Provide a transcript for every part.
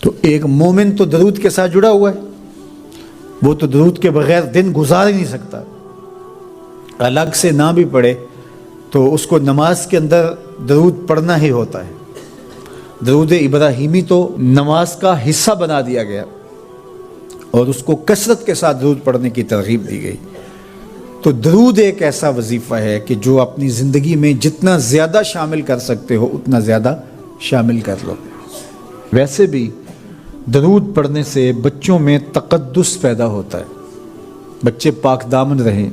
تو ایک مومن تو درود کے ساتھ جڑا ہوا ہے، وہ تو درود کے بغیر دن گزار ہی نہیں سکتا، الگ سے نہ بھی پڑھے تو اس کو نماز کے اندر درود پڑھنا ہی ہوتا ہے۔ درود ابراہیمی تو نماز کا حصہ بنا دیا گیا اور اس کو کثرت کے ساتھ درود پڑھنے کی ترغیب دی گئی۔ تو درود ایک ایسا وظیفہ ہے کہ جو اپنی زندگی میں جتنا زیادہ شامل کر سکتے ہو اتنا زیادہ شامل کر لو۔ ویسے بھی درود پڑھنے سے بچوں میں تقدس پیدا ہوتا ہے، بچے پاک دامن رہیں،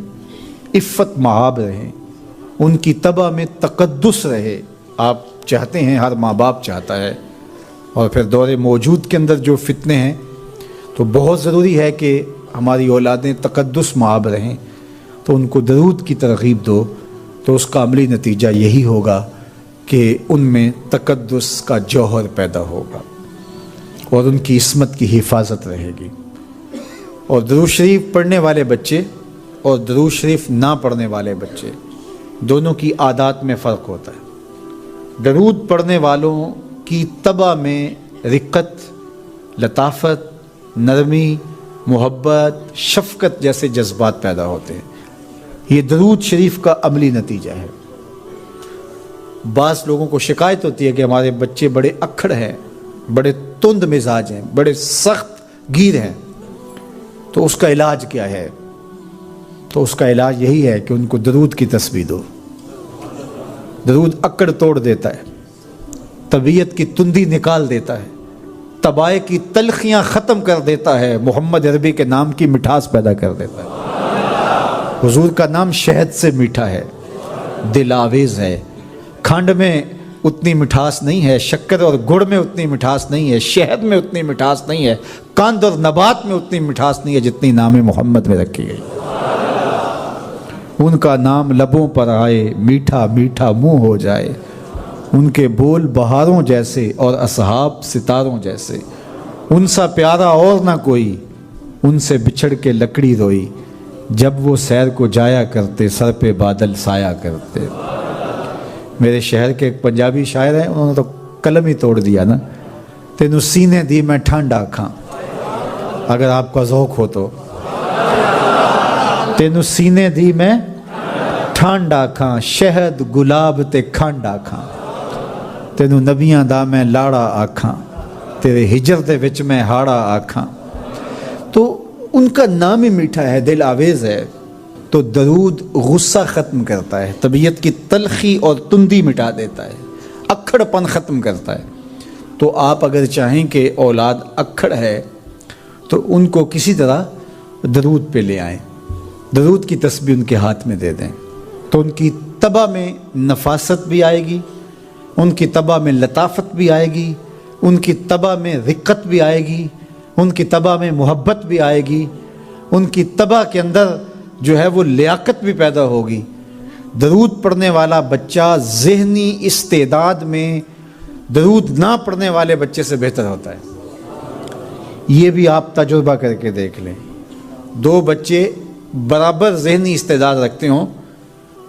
عفت مآب رہیں، ان کی طبع میں تقدس رہے۔ آپ چاہتے ہیں، ہر ماں باپ چاہتا ہے، اور پھر دور موجود کے اندر جو فتنے ہیں تو بہت ضروری ہے کہ ہماری اولادیں تقدس مآب رہیں، تو ان کو درود کی ترغیب دو، تو اس کا عملی نتیجہ یہی ہوگا کہ ان میں تقدس کا جوہر پیدا ہوگا اور ان کی عصمت کی حفاظت رہے گی۔ اور درود شریف پڑھنے والے بچے اور درود شریف نہ پڑھنے والے بچے دونوں کی عادات میں فرق ہوتا ہے۔ درود پڑھنے والوں کی طبع میں رقت، لطافت، نرمی، محبت، شفقت جیسے جذبات پیدا ہوتے ہیں۔ یہ درود شریف کا عملی نتیجہ ہے۔ بعض لوگوں کو شکایت ہوتی ہے کہ ہمارے بچے بڑے اکھڑ ہیں، بڑے تند مزاج ہیں، بڑے سخت گیر ہیں، تو اس کا علاج کیا ہے؟ تو اس کا علاج یہی ہے کہ ان کو درود کی تسبیح دو۔ درود اکڑ توڑ دیتا ہے، طبیعت کی تندی نکال دیتا ہے، طبائع کی تلخیاں ختم کر دیتا ہے، محمد عربی کے نام کی مٹھاس پیدا کر دیتا ہے۔ حضور کا نام شہد سے میٹھا ہے، دل آویز ہے، کھنڈ میں اتنی مٹھاس نہیں ہے، شکر اور گڑ میں اتنی مٹھاس نہیں ہے، شہد میں اتنی مٹھاس نہیں ہے، قند اور نبات میں اتنی مٹھاس نہیں ہے جتنی نام محمد میں رکھی گئی۔ ان کا نام لبوں پر آئے، میٹھا میٹھا منہ ہو جائے، ان کے بول بہاروں جیسے اور اصحاب ستاروں جیسے، ان سا پیارا اور نہ کوئی، ان سے بچھڑ کے لکڑی روئی، جب وہ سیر کو جایا کرتے سر پہ بادل سایا کرتے۔ میرے شہر کے ایک پنجابی شاعر ہیں، انہوں نے تو قلم ہی توڑ دیا نا، تینوں سینے دی میں ٹھنڈ آکھاں، اگر آپ کا ذوق ہو تو، تینوں سینے دی میں ٹھنڈ آکھاں، شہد گلاب تے کھنڈ آکھاں، تینوں نبیاں دا میں لاڑا آکھاں، تیرے ہجر دے وچ میں ہاڑا آکھاں۔ تو ان کا نام ہی میٹھا ہے، دل آویز ہے۔ تو درود غصہ ختم کرتا ہے، طبیعت کی تلخی اور تندی مٹا دیتا ہے، اکھڑ پن ختم کرتا ہے۔ تو آپ اگر چاہیں کہ اولاد اکھڑ ہے تو ان کو کسی طرح درود پہ لے آئیں، درود کی تسبیح ان کے ہاتھ میں دے دیں، تو ان کی طبع میں نفاست بھی آئے گی، ان کی طبع میں لطافت بھی آئے گی، ان کی طبع میں رقت بھی آئے گی، ان کی طبع میں محبت بھی آئے گی، ان کی طبع کے اندر جو ہے وہ لیاقت بھی پیدا ہوگی۔ درود پڑھنے والا بچہ ذہنی استعداد میں درود نہ پڑھنے والے بچے سے بہتر ہوتا ہے۔ یہ بھی آپ تجربہ کر کے دیکھ لیں، دو بچے برابر ذہنی استعداد رکھتے ہوں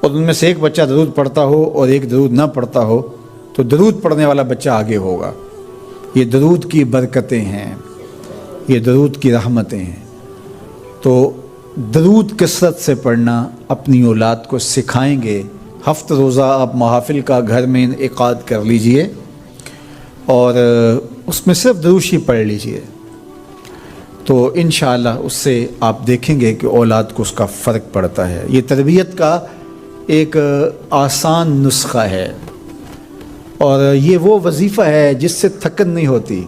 اور ان میں سے ایک بچہ درود پڑھتا ہو اور ایک درود نہ پڑھتا ہو، تو درود پڑھنے والا بچہ آگے ہوگا۔ یہ درود کی برکتیں ہیں، یہ درود کی رحمتیں ہیں۔ تو درود کثرت سے پڑھنا اپنی اولاد کو سکھائیں گے۔ ہفتہ روزہ آپ محافل کا گھر میں انعقاد کر لیجئے اور اس میں صرف درود شریف پڑھ لیجئے، تو انشاءاللہ اس سے آپ دیکھیں گے کہ اولاد کو اس کا فرق پڑتا ہے۔ یہ تربیت کا ایک آسان نسخہ ہے اور یہ وہ وظیفہ ہے جس سے تھکن نہیں ہوتی،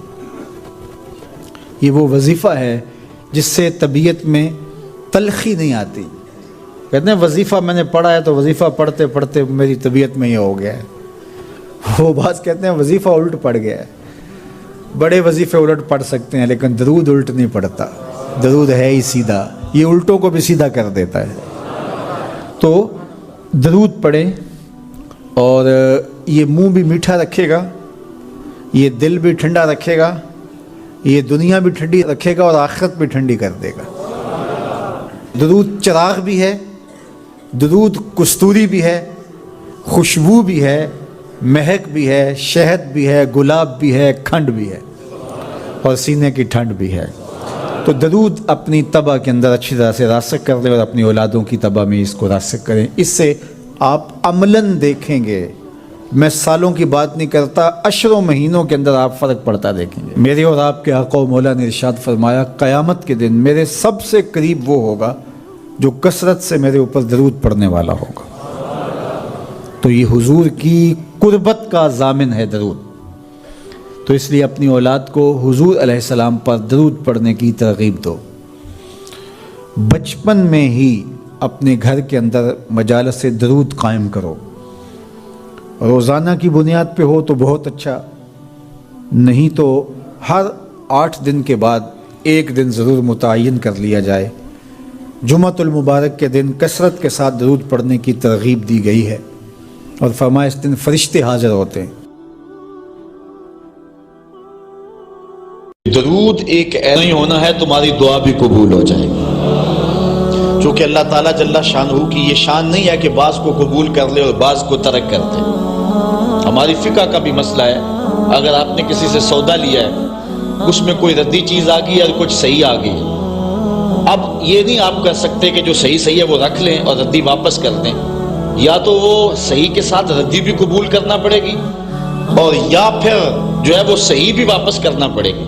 یہ وہ وظیفہ ہے جس سے طبیعت میں تلخی نہیں آتی۔ کہتے ہیں وظیفہ میں نے پڑھا ہے تو وظیفہ پڑھتے پڑھتے میری طبیعت میں یہ ہو گیا ہے، وہ بعض کہتے ہیں وظیفہ الٹ پڑ گیا ہے۔ بڑے وظیفے الٹ پڑھ سکتے ہیں لیکن درود الٹ نہیں پڑھتا، درود ہے ہی سیدھا، یہ الٹوں کو بھی سیدھا کر دیتا ہے۔ تو درود پڑھیں اور یہ منہ بھی میٹھا رکھے گا، یہ دل بھی ٹھنڈا رکھے گا، یہ دنیا بھی ٹھنڈی رکھے گا اور آخرت بھی ٹھنڈی کر دے گا۔ درود چراغ بھی ہے، درود کستوری بھی ہے، خوشبو بھی ہے، مہک بھی ہے، شہد بھی ہے، گلاب بھی ہے، کھنڈ بھی ہے، اور سینے کی ٹھنڈ بھی ہے۔ تو درود اپنی طبع کے اندر اچھی طرح سے راسخ کر لیں اور اپنی اولادوں کی طبع میں اس کو راسخ کریں۔ اس سے آپ عملاً دیکھیں گے، میں سالوں کی بات نہیں کرتا، اشروں مہینوں کے اندر آپ فرق پڑتا دیکھیں گے۔ میرے اور آپ کے آقا و مولا نے ارشاد فرمایا قیامت کے دن میرے سب سے قریب وہ ہوگا جو کثرت سے میرے اوپر درود پڑھنے والا ہوگا۔ تو یہ حضور کی قربت کا ضامن ہے درود۔ تو اس لیے اپنی اولاد کو حضور علیہ السلام پر درود پڑھنے کی ترغیب دو۔ بچپن میں ہی اپنے گھر کے اندر مجالس سے درود قائم کرو، روزانہ کی بنیاد پہ ہو تو بہت اچھا، نہیں تو ہر 8 دن کے بعد ایک دن ضرور متعین کر لیا جائے۔ جمعۃ المبارک کے دن کثرت کے ساتھ درود پڑھنے کی ترغیب دی گئی ہے اور فرمایا اس دن فرشتے حاضر ہوتے ہیں۔ درود ایک ایسا نہیں ہونا ہے تمہاری دعا بھی قبول ہو جائے گی، چونکہ اللہ تعالیٰ جل شانہ کی یہ شان نہیں ہے کہ بعض کو قبول کر لے اور بعض کو ترک کر دے۔ ہماری فقہ کا بھی مسئلہ ہے، اگر آپ نے کسی سے سودا لیا ہے، اس میں کوئی ردی چیز آ گئی اور کچھ صحیح آ گئی، اب یہ نہیں آپ کر سکتے کہ جو صحیح ہے وہ رکھ لیں اور ردی واپس کر دیں، یا تو وہ صحیح کے ساتھ ردی بھی قبول کرنا پڑے گی اور یا پھر جو ہے وہ صحیح بھی واپس کرنا پڑے گی۔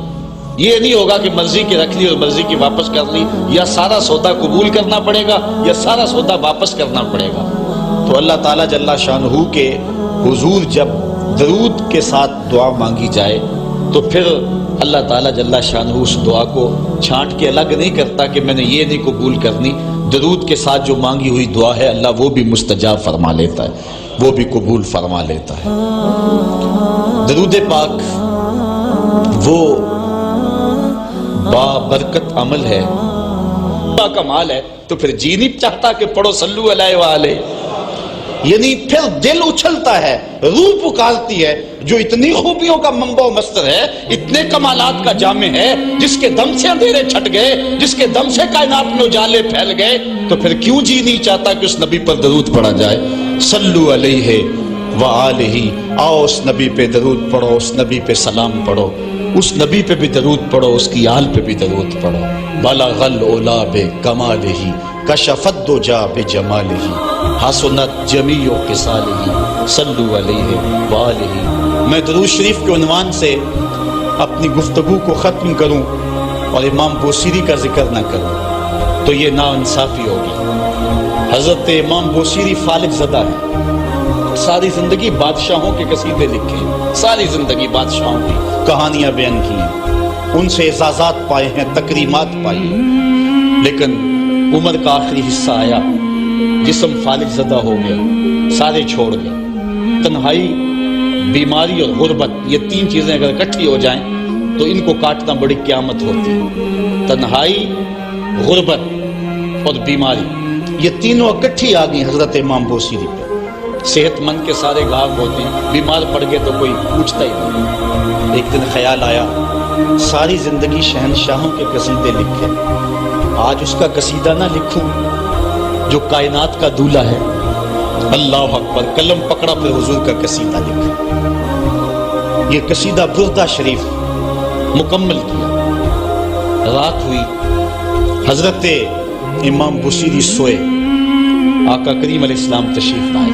یہ نہیں ہوگا کہ مرضی کی رکھ لی اور مرضی کی واپس کر لی، یا سارا سودا قبول کرنا پڑے گا یا سارا سودا واپس کرنا پڑے گا۔ تو اللہ تعالیٰ جل شانہ کے حضور جب درود کے ساتھ دعا مانگی جائے تو پھر اللہ تعالیٰ جل شانہ اس دعا کو چھانٹ کے الگ نہیں کرتا کہ میں نے یہ نہیں قبول کرنی، درود کے ساتھ جو مانگی ہوئی دعا ہے اللہ وہ بھی مستجاب فرما لیتا ہے، وہ بھی قبول فرما لیتا ہے۔ درود پاک وہ برکت عمل ہے، کمال ہے، تو پھر جی نہیں چاہتا کہ پڑھو صلو علیہ وآلہ، یعنی پھر دل اچھلتا ہے، روح پکارتی ہے، جو اتنی خوبیوں کا منبع و مصدر ہے، اتنے کمالات کا جامع ہے، جس کے دم سے اندھیرے چھٹ گئے، جس کے دم سے کائنات میں اجالے پھیل گئے، تو پھر کیوں جی نہیں چاہتا کہ اس نبی پر درود پڑھا جائے؟ صلو علیہ وآلہ، آؤ اس نبی پہ درود پڑھو، اس نبی پہ سلام پڑھو، اس نبی پہ بھی درود پڑھو، اس کی آل پہ بھی درود پڑھو۔ بلغ العلا بکمالہ کشف الدجی بجمالہ حسنت جمیع خصالہ صلو علیہ وآلہ۔ میں درود شریف کے عنوان سے اپنی گفتگو کو ختم کروں اور امام بوصیری کا ذکر نہ کروں تو یہ ناانصافی ہوگی۔ حضرت امام بوصیری فالق زدہ ہے، ساری زندگی بادشاہوں کے قصیدے لکھے، ساری زندگی بادشاہوں کی کہانیاں بیان کی ہیں، ان سے اعزازات پائے ہیں، تکریمات پائی ہیں، لیکن عمر کا آخری حصہ آیا، جسم فالق زدہ ہو گیا، سارے چھوڑ گئے۔ تنہائی، بیماری اور غربت، یہ 3 چیزیں اگر اکٹھی ہو جائیں تو ان کو کاٹنا بڑی قیامت ہوتی ہے۔ تنہائی، غربت اور بیماری، یہ تینوں اکٹھی آ گئی حضرت امام بوصیری پہ۔ صحت مند کے سارے گھاؤ ہوتے ہیں، بیمار پڑ گئے تو کوئی پوچھتا ہی نہیں۔ ایک دن خیال آیا ساری زندگی شہنشاہوں کے قصیدے لکھے، آج اس کا قصیدہ نہ لکھوں جو کائنات کا دولہ ہے۔ اللہ اکبر، قلم پکڑا پھر حضور کا قصیدہ لکھا۔ یہ قصیدہ بردہ شریف مکمل کیا۔ رات ہوئی، حضرت امام بوصیری سوئے، آقا کریم علیہ السلام تشریف لائے،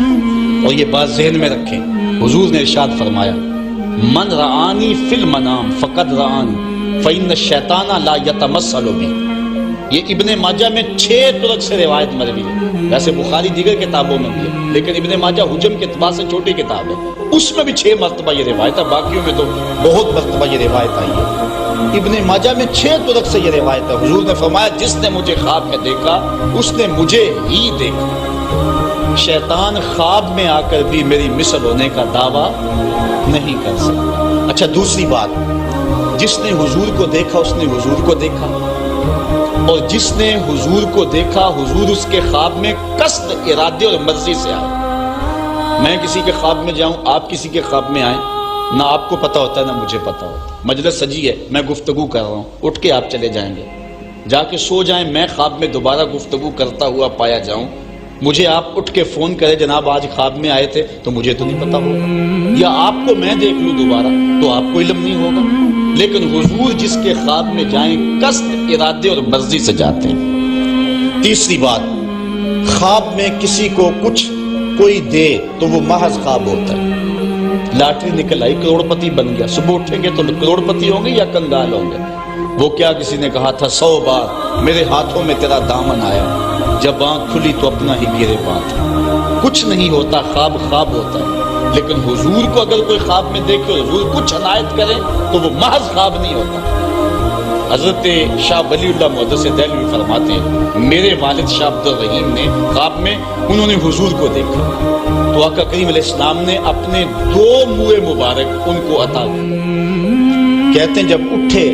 اور یہ بات ذہن میں رکھیں، حضور نے ارشاد فرمایا من رآنی فی المنام فقد رآنی فإن الشیطان لا یتمثل بی۔ یہ ابن ماجہ میں 6 طرق سے روایت مروی ہے، ویسے بخاری دیگر کتابوں میں بھی ہے، لیکن ابن ماجہ حجم کے اعتبار سے چھوٹی کتاب ہے، اس میں بھی 6 مرتبہ یہ روایت ہے، باقیوں میں تو بہت مرتبہ یہ روایت آئی ہے۔ ابن ماجہ میں 6 طرق سے یہ روایت ہے۔ حضور نے فرمایا جس نے مجھے خواب میں دیکھا اس نے مجھے ہی دیکھا، شیطان خواب میں آ کر بھی میری مثل ہونے کا دعویٰ نہیں کر سکتا۔ اچھا، دوسری بات، جس نے حضور کو دیکھا اس نے حضور کو دیکھا، اور جس نے حضور کو دیکھا حضور اس کے خواب میں قصد، ارادے اور مرضی سے آئے۔ میں کسی کے خواب میں جاؤں، آپ کسی کے خواب میں آئیں، نہ آپ کو پتہ ہوتا ہے نہ مجھے پتہ ہوتا، مجلس سجی ہے، میں گفتگو کر رہا ہوں، اٹھ کے آپ چلے جائیں گے، جا کے سو جائیں، میں خواب میں دوبارہ گفتگو کرتا ہوا پایا جاؤں، مجھے آپ اٹھ کے فون کرے جناب آج خواب میں آئے تھے، تو مجھے تو نہیں پتا ہوگا، یا آپ کو میں دیکھ لوں دوبارہ تو آپ کو علم نہیں ہوگا۔ لیکن حضور جس کے خواب میں جائیں قصد، ارادے اور مرضی سے جاتے ہیں۔ تیسری بات، خواب میں کسی کو کچھ کوئی دے تو وہ محض خواب ہوتا ہے۔ لاٹری نکل آئی، کروڑ پتی بن گیا، صبح اٹھیں گے تو کروڑ پتی ہوں گے یا کنگال ہوں گے؟ وہ کیا کسی نے کہا تھا 100 بار میرے ہاتھوں میں تیرا دامن آیا، جب آنکھ کھلی تو اپنا ہی گرے بات۔ کچھ نہیں ہوتا، خواب خواب ہوتا ہے، لیکن حضور کو اگر کوئی خواب میں دیکھے اور حضور کچھ عنایت کرے تو وہ محض خواب نہیں ہوتا۔ حضرت شاہ ولی اللہ محدث دہلوی فرماتے ہیں میرے والد شاہ عبد الرحیم نے خواب میں انہوں نے حضور کو دیکھا تو آقا کریم علیہ السلام نے اپنے 2 منہ مبارک ان کو عطا کیے۔ کہتے ہیں جب اٹھے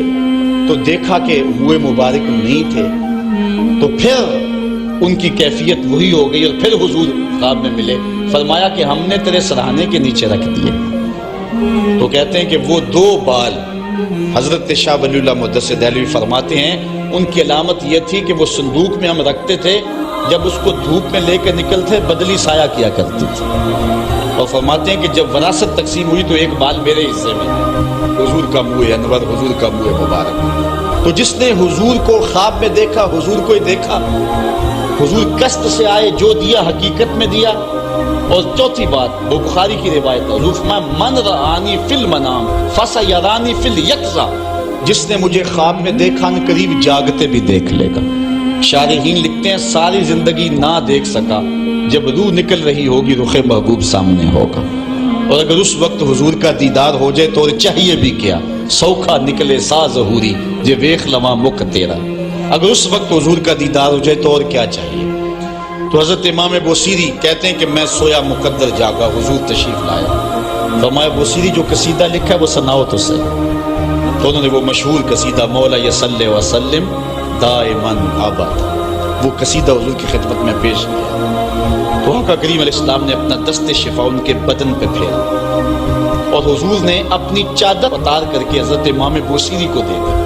تو دیکھا کہ منہ مبارک نہیں تھے، تو پھر ان کی کیفیت وہی ہو گئی اور پھر حضور خواب میں ملے، فرمایا کہ ہم نے تیرے سرہانے کے نیچے رکھ دیے۔ تو کہتے ہیں کہ وہ 2 بال حضرت شاہ ولی اللہ محدث دہلوی فرماتے ہیں ان کی علامت یہ تھی کہ وہ صندوق میں ہم رکھتے تھے، جب اس کو دھوپ میں لے کے نکلتے بدلی سایہ کیا کرتی تھی۔ اور فرماتے ہیں کہ جب وراثت تقسیم ہوئی تو ایک بال میرے حصے میں، حضور کا منہ انور، حضور کا منہ مبارک۔ تو جس نے حضور کو خواب میں دیکھا، حضور کو ہی دیکھا، حضور قصد سے آئے، جو دیا حقیقت میں دیا۔ اور چوتھی بات، وہ بخاری کی روایت ہے، حضور فرمایا من رآنی فی المنام فسیرانی فی الیقظہ، جس نے مجھے خواب میں دیکھا ان قریب جاگتے بھی دیکھ لے گا۔ شارحین لکھتے ہیں ساری زندگی نہ دیکھ سکا، جب روح نکل رہی ہوگی رخ محبوب سامنے ہوگا، اور اگر اس وقت حضور کا دیدار ہو جائے تو چاہیے بھی کیا، سوکھا نکلے سا ظہوری جے ویخ لواں مکھ تیرا۔ اگر اس وقت حضور کا دیدار ہو جائے تو اور کیا چاہیے۔ تو حضرت امام بوصیری کہتے ہیں کہ میں سویا مقدر جاگا، حضور تشریف لایا۔ فرمایا بوصیری جو قصیدہ لکھا ہے وہ سناؤ تو صحیح۔ تو انہوں نے وہ مشہور قصیدہ مولا یصلی وسلم دائماً ابد، وہ قصیدہ حضور کی خدمت میں پیش کیا۔ تو آقا کریم علیہ السلام نے اپنا دست شفا ان کے بدن پہ پھیرا اور حضور نے اپنی چادر اتار کر کے حضرت امام بوصیری کو دے دی۔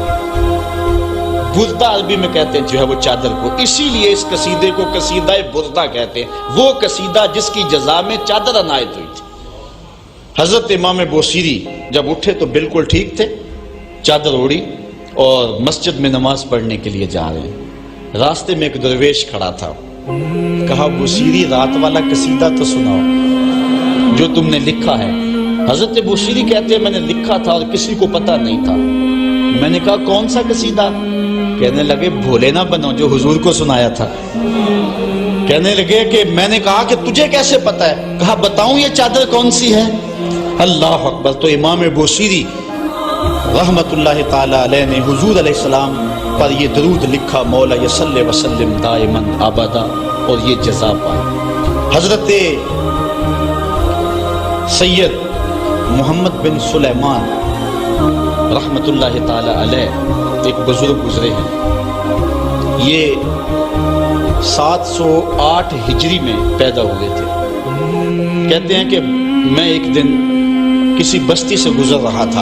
بردہ عربی میں کہتے ہیں جو ہے وہ چادر کو، اسی لیے اس قصیدے کو قصیدہ بردہ کہتے ہیں، وہ قصیدہ جس کی جزا میں چادر عنایت ہوئی تھی۔ حضرت امام بوصیری جب اٹھے تو بالکل ٹھیک تھے، چادر اوڑی اور مسجد میں نماز پڑھنے کے لیے جا رہے ہیں۔ راستے میں ایک درویش کھڑا تھا، کہا بوصیری رات والا قصیدہ تو سناؤ جو تم نے لکھا ہے۔ حضرت بوصیری کہتے ہیں میں نے لکھا تھا اور کسی کو پتہ نہیں تھا۔ میں نے کہا کون سا قصیدہ؟ کہنے لگے بھولے نہ بنو جو حضور کو سنایا تھا۔ کہنے لگے کہ میں نے کہا کہ تجھے کیسے پتہ ہے؟ کہا بتاؤں یہ چادر کون سی ہے؟ اللہ اکبر! تو امام بوصیری رحمت اللہ تعالی علیہ نے حضور علیہ السلام پر یہ درود لکھا مولا یصلی وسلم دائماً ابدا، اور یہ جزا پائی۔ حضرت سید محمد بن سلیمان رحمت اللہ تعالی علیہ ایک بزرگ گزرے ہیں، یہ 708 ہجری میں پیدا ہوئے تھے۔ کہتے ہیں کہ میں ایک دن کسی بستی سے گزر رہا تھا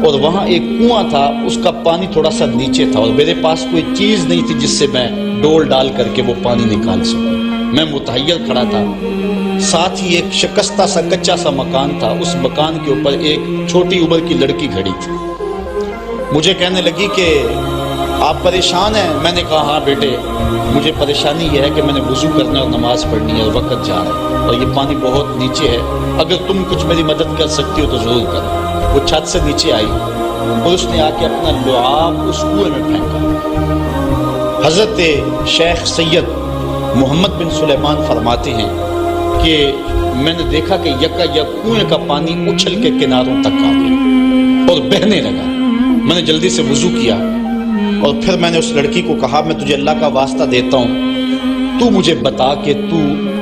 اور وہاں ایک کنواں تھا، اس کا پانی تھوڑا سا نیچے تھا اور میرے پاس کوئی چیز نہیں تھی جس سے میں ڈول ڈال کر کے وہ پانی نکال سکوں۔ میں متحیر کھڑا تھا، ساتھ ہی ایک شکستہ سا کچا سا مکان تھا، اس مکان کے اوپر ایک چھوٹی عمر کی لڑکی کھڑی تھی۔ مجھے کہنے لگی کہ آپ پریشان ہیں؟ میں نے کہا ہاں بیٹے، مجھے پریشانی یہ ہے کہ میں نے وضو کرنا ہے اور نماز پڑھنی ہے اور وقت جا رہا ہے اور یہ پانی بہت نیچے ہے، اگر تم کچھ میری مدد کر سکتی ہو تو ضرور کرو۔ وہ چھت سے نیچے آئی اور اس نے آ کے اپنا لعاب اس کنویں میں پھینکا۔ حضرت شیخ سید محمد بن سلیمان فرماتے ہیں کہ میں نے دیکھا کہ یکا یک کنویں کا پانی اچھل کے کناروں تک آ گیا اور بہنے لگا۔ میں نے جلدی سے وضو کیا اور پھر میں نے اس لڑکی کو کہا میں تجھے اللہ کا واسطہ دیتا ہوں، تو مجھے بتا کہ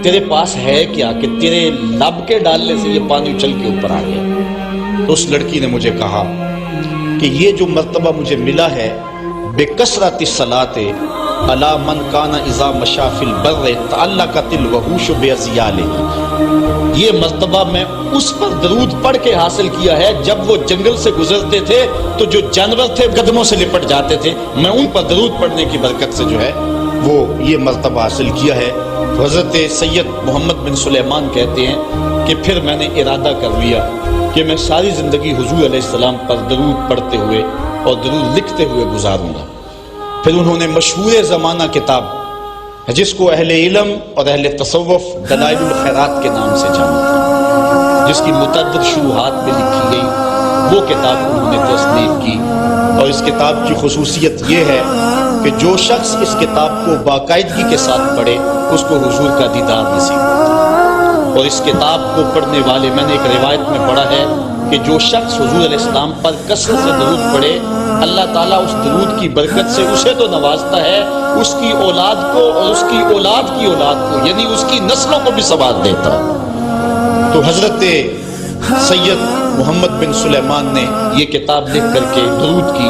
تیرے پاس ہے کیا کہ تیرے لب کے ڈالنے سے یہ پانی اچھل کے اوپر آ گیا۔ تو اس لڑکی نے مجھے کہا کہ یہ جو مرتبہ مجھے ملا ہے بے کثرت الصلاۃ علی من کان اذا مشى فی البر تعلقت الوحوش باذیالہ، یہ مرتبہ میں اس پر درود پڑھ کے حاصل کیا ہے جب وہ جنگل سے گزرتے تھے تو جو جانور تھے قدموں سے لپٹ جاتے تھے، میں ان پر درود پڑھنے کی برکت سے جو ہے وہ یہ مرتبہ حاصل کیا ہے۔ حضرت سید محمد بن سلیمان کہتے ہیں کہ پھر میں نے ارادہ کر لیا کہ میں ساری زندگی حضور علیہ السلام پر درود پڑھتے ہوئے اور درود لکھتے ہوئے گزاروں گا۔ پھر انہوں نے مشہور زمانہ کتاب جس کو اہل علم اور اہل تصوف دلائل الخیرات کے نام سے جانتے، جس کی متعدد شروحات میں لکھی گئی، وہ کتاب انہوں نے تصنیف کی۔ اور اس کتاب کی خصوصیت یہ ہے کہ جو شخص اس کتاب کو باقاعدگی کے ساتھ پڑھے اس کو حضور کا دیدار نصیب ہوتا ہے۔ اور اس کتاب کو پڑھنے والے، میں نے ایک روایت میں پڑھا ہے کہ جو شخص حضور علیہ السلام پر کثرت سے درود پڑھے، اللہ تعالیٰ اس درود کی برکت سے اسے تو نوازتا ہے، اس کی اولاد کو اور اس کی اولاد کی اولاد کو، یعنی اس کی نسلوں کو بھی ثواب دیتا ہے۔ تو حضرت سید محمد بن سلیمان نے یہ کتاب لکھ کر کے درود کی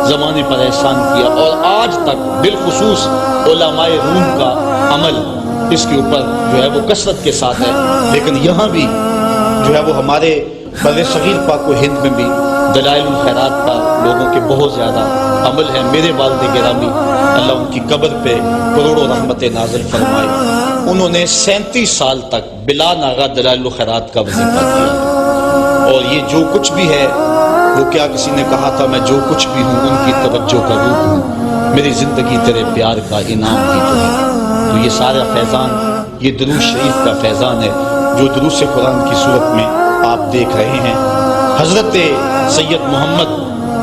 زمانے پر احسان کیا، اور آج تک بالخصوص علماء روم کا عمل اس کے اوپر جو ہے وہ کثرت کے ساتھ ہے۔ لیکن یہاں بھی جو ہے وہ ہمارے بر صغیر پاک و ہند میں بھی دلائل الخیرات پر لوگوں کے بہت زیادہ عمل ہے۔ میرے والد گرامی اللہ ان کی قبر پہ کروڑوں رحمت نازل فرمائے، انہوں نے 37 سال تک بلا ناغہ دلائل الخیرات کا وظیفہ کیا، اور یہ جو کچھ بھی ہے وہ کیا کسی نے کہا تھا میں جو کچھ بھی ہوں ان کی توجہ کا روح ہوں، میری زندگی تیرے پیار کا انعام ہی تو ہے۔ تو یہ سارا فیضان یہ درود شریف کا فیضان ہے جو دروس قرآن کی صورت میں آپ دیکھ رہے ہیں۔ حضرت سید محمد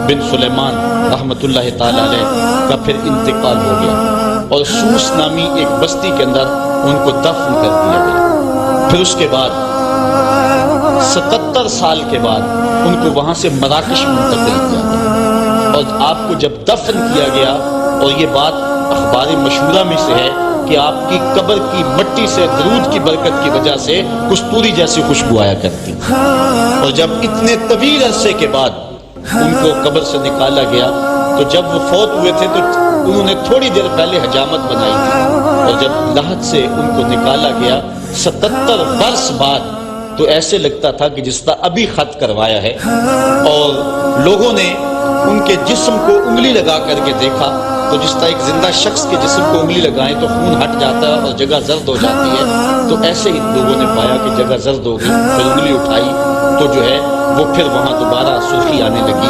بن سلیمان رحمۃ اللہ تعالی علیہ کا پھر انتقال ہو گیا، اور سوس نامی ایک بستی کے اندر ان کو دفن کر دیا گیا۔ پھر اس کے بعد 77 سال کے بعد ان کو وہاں سے مراکش منتقل کیا گیا، اور آپ کو جب دفن کیا گیا، اور یہ بات اخبار مشہورہ میں سے ہے کہ آپ کی قبر کی مٹی سے درود کی برکت کی وجہ سے کستوری جیسی خوشبو آیا کرتی، اور جب اتنے طویل عرصے کے بعد ان کو قبر سے نکالا گیا تو جب وہ فوت ہوئے تھے تو انہوں نے تھوڑی دیر پہلے حجامت بنائی تھی، اور جب لحد سے ان کو نکالا گیا 77 برس بعد تو ایسے لگتا تھا کہ جس طرح ابھی خط کروایا ہے، اور لوگوں نے ان کے جسم کو انگلی لگا کر کے دیکھا تو جس طرح ایک زندہ شخص کے جسم کو انگلی لگائیں تو خون ہٹ جاتا ہے اور جگہ زرد ہو جاتی ہے، تو ایسے ہی لوگوں نے پایا کہ جگہ زرد ہو گئی، پھر انگلی اٹھائی تو جو ہے وہ پھر وہاں دوبارہ سرخی آنے لگی،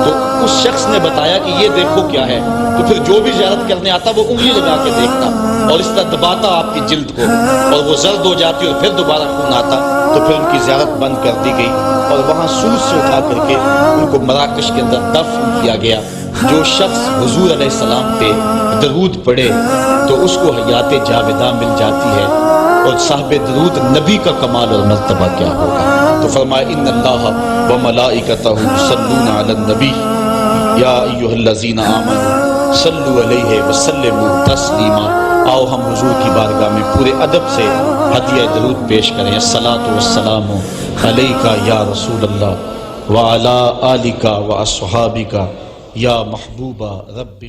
تو اس شخص نے بتایا کہ یہ دیکھو کیا ہے، تو پھر جو بھی زیارت کرنے آتا وہ انگلی لگا کے دیکھتا اور اس طرح دباتا آپ کی جلد کو، اور وہ زرد ہو جاتی اور پھر دوبارہ خون آتا، تو پھر ان کی زیارت بند کر دی گئی، اور وہاں سوس سے اٹھا کر کے ان کو مراکش کے اندر دفن کیا گیا۔ جو شخص حضور علیہ السلام پہ درود پڑھے تو اس کو حیات جاوداں مل جاتی ہے، اور صاحب درود نبی کا کمال اور مرتبہ کیا ہوگا۔ تو فرمایا ان اللہ و ملائکتہ یصلون علی النبی یا ایھا الذین آمنوا صلوا علیہ وسلموا تسلیما۔ آؤ ہم حضور کی بارگاہ میں پورے ادب سے ہدیہ درود پیش کریں۔ الصلاۃ والسلام علیک یا رسول اللہ وعلی آلک واصحابک یا محبوب رب